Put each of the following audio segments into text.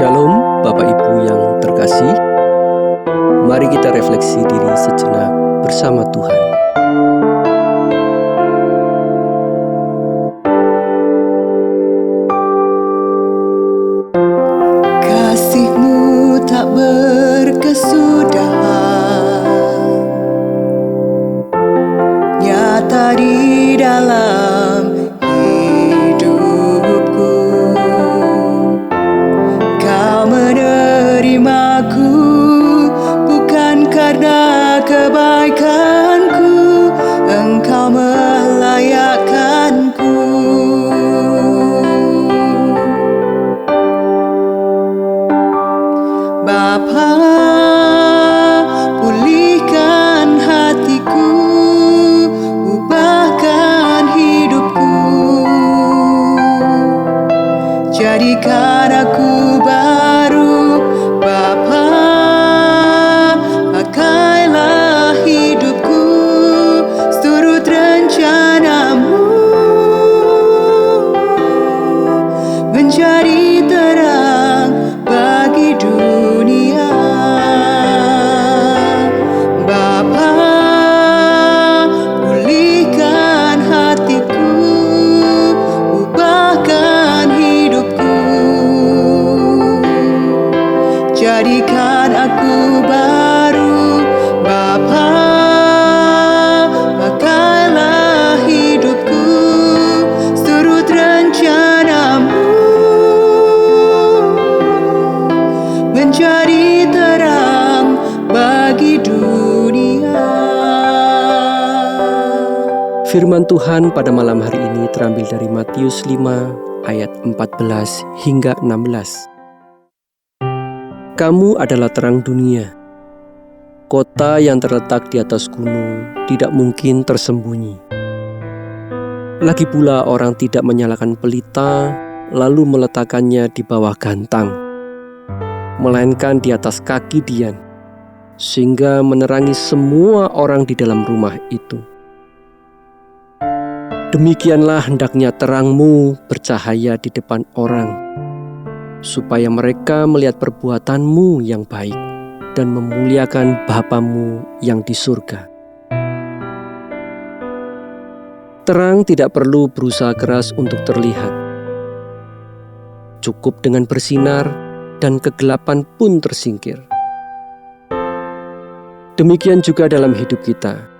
Shalom Bapak Ibu yang terkasih. Mari kita refleksi diri sejenak bersama Tuhan. Kasih-Mu tak berkesudahan, nyata di dalam hidupku. Kau menerimaku bukan karena kebaikanku, Engkau melayakkanku. Bapa, pulihkan hatiku, ubahkan hidupku, jadikan aku baru. Bapa, pakailah hidupku seturut rencana-Mu, menjadi terang bagi dunia. Bapa, pulihkan hatiku, ubahkan hidupku, jadikan aku baru. Bapa, pakailah hidupku seturut rencana-Mu, menjadi terang bagi dunia. Firman Tuhan pada malam hari ini terambil dari Matius 5 ayat 14 hingga 16. Kamu adalah terang dunia. Kota yang terletak di atas gunung tidak mungkin tersembunyi. Lagi pula orang tidak menyalakan pelita lalu meletakkannya di bawah gantang, melainkan di atas kaki dian, sehingga menerangi semua orang di dalam rumah itu. Demikianlah hendaknya terangmu bercahaya di depan orang, supaya mereka melihat perbuatanmu yang baik dan memuliakan Bapamu yang di surga. Terang tidak perlu berusaha keras untuk terlihat. Cukup dengan bersinar dan kegelapan pun tersingkir. Demikian juga dalam hidup kita.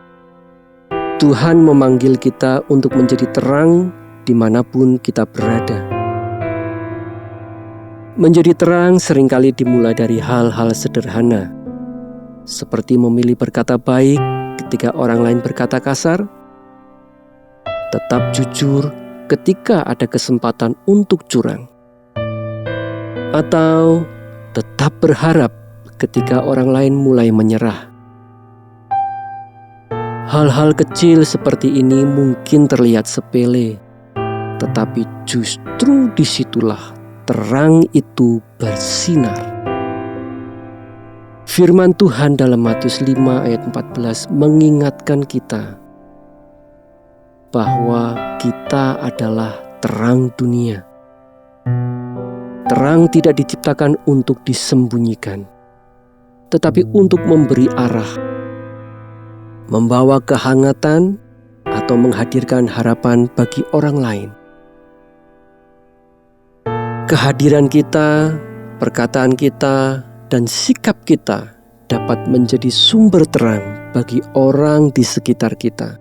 Tuhan memanggil kita untuk menjadi terang dimanapun kita berada. Menjadi terang seringkali dimulai dari hal-hal sederhana, seperti memilih berkata baik ketika orang lain berkata kasar, tetap jujur ketika ada kesempatan untuk curang, atau tetap berharap ketika orang lain mulai menyerah. Hal-hal kecil seperti ini mungkin terlihat sepele, tetapi justru disitulah terang itu bersinar. Firman Tuhan dalam Matius 5 ayat 14 mengingatkan kita bahwa kita adalah terang dunia. Terang tidak diciptakan untuk disembunyikan, tetapi untuk memberi arah, membawa kehangatan, atau menghadirkan harapan bagi orang lain. Kehadiran kita, perkataan kita, dan sikap kita dapat menjadi sumber terang bagi orang di sekitar kita,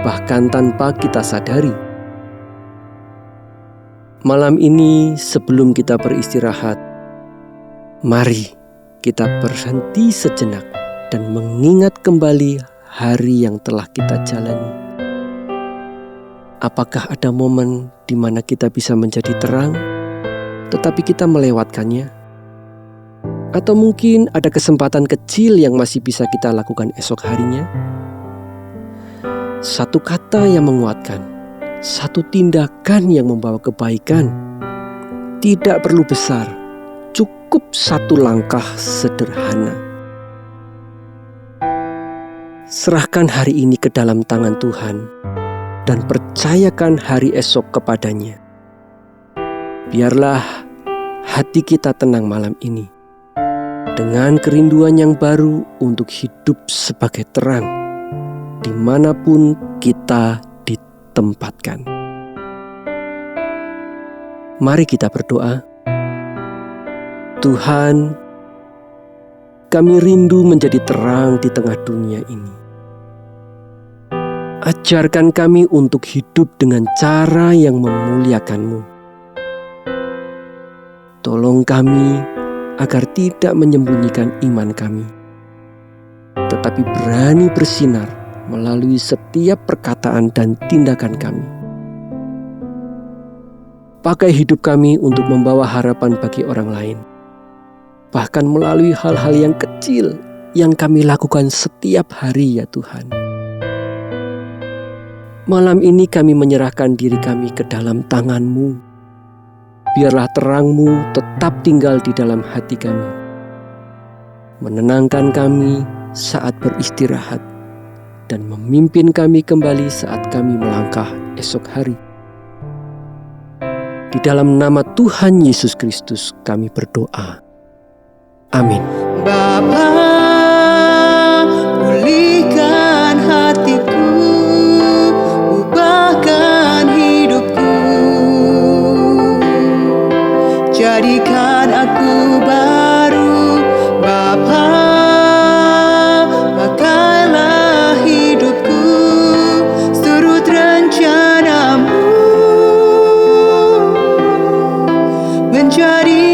bahkan tanpa kita sadari. Malam ini sebelum kita beristirahat, mari kita berhenti sejenak dan mengingat kembali hari yang telah kita jalani. Apakah ada momen di mana kita bisa menjadi terang, tetapi kita melewatkannya? Atau mungkin ada kesempatan kecil yang masih bisa kita lakukan esok harinya? Satu kata yang menguatkan, satu tindakan yang membawa kebaikan. Tidak perlu besar, cukup satu langkah sederhana. Serahkan hari ini ke dalam tangan Tuhan dan percayakan hari esok kepadanya. Biarlah hati kita tenang malam ini dengan kerinduan yang baru untuk hidup sebagai terang dimanapun kita ditempatkan. Mari kita berdoa. Tuhan, kami rindu menjadi terang di tengah dunia ini. Ajarkan kami untuk hidup dengan cara yang memuliakan-Mu. Tolong kami agar tidak menyembunyikan iman kami, tetapi berani bersinar melalui setiap perkataan dan tindakan kami. Pakai hidup kami untuk membawa harapan bagi orang lain, bahkan melalui hal-hal yang kecil yang kami lakukan setiap hari ya Tuhan. Malam ini kami menyerahkan diri kami ke dalam tangan-Mu. Biarlah terang-Mu tetap tinggal di dalam hati kami, menenangkan kami saat beristirahat, dan memimpin kami kembali saat kami melangkah esok hari. Di dalam nama Tuhan Yesus Kristus kami berdoa. Amin. Bapa, pulihkan hatiku, ubahkan hidupku, jadikan aku baru. Bapa, pakailah hidupku, surut rencana-Mu menjadi